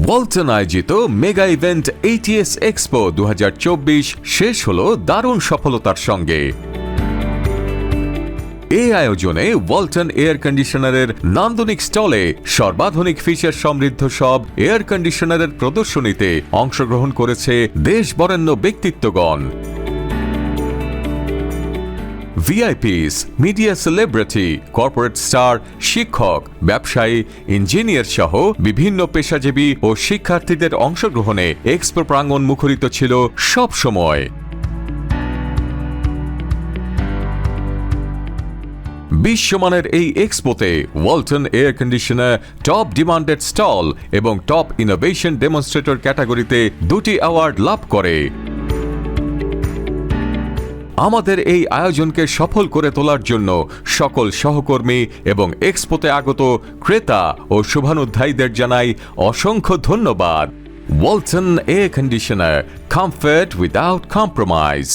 ওয়ালটন আয়োজিত mega event ATS expo 2024 শেষ হলো দারুণ সফলতার সঙ্গে। এই আয়োজনে ওয়ালটন এয়ার কন্ডিশনারের নান্দনিক স্টলে সর্বাধুনিক ফিচার সমৃদ্ধ সব এয়ার কন্ডিশনারের প্রদর্শনীতে অংশগ্রহণ করেছে দেশ বরেণ্য ব্যক্তিত্বগণ, ভিআইপিস, মিডিয়া সেলিব্রিটি, কর্পোরেট স্টার, শিক্ষক, ব্যবসায়ী, ইঞ্জিনিয়ার সহ বিভিন্ন পেশাজীবী ও শিক্ষার্থীদের অংশগ্রহণে এক্সপো প্রাঙ্গণ মুখরিত ছিল সব সময়। বিশ্বমানের এই এক্সপোতে Walton air conditioner top demanded stall এবং টপ ইনোভেশন ডেমনস্ট্রেটর ক্যাটাগরিতে 2টি অ্যাওয়ার্ড লাভ করে। আমাদের এই আয়োজনকে সফল করে তোলার জন্য সকল সহকর্মী এবং এক্সপোতে আগত ক্রেতা ও শুভানুধ্যায়ীদের জানাই অসংখ্য ধন্যবাদ। Walton air conditioner, comfort without compromise.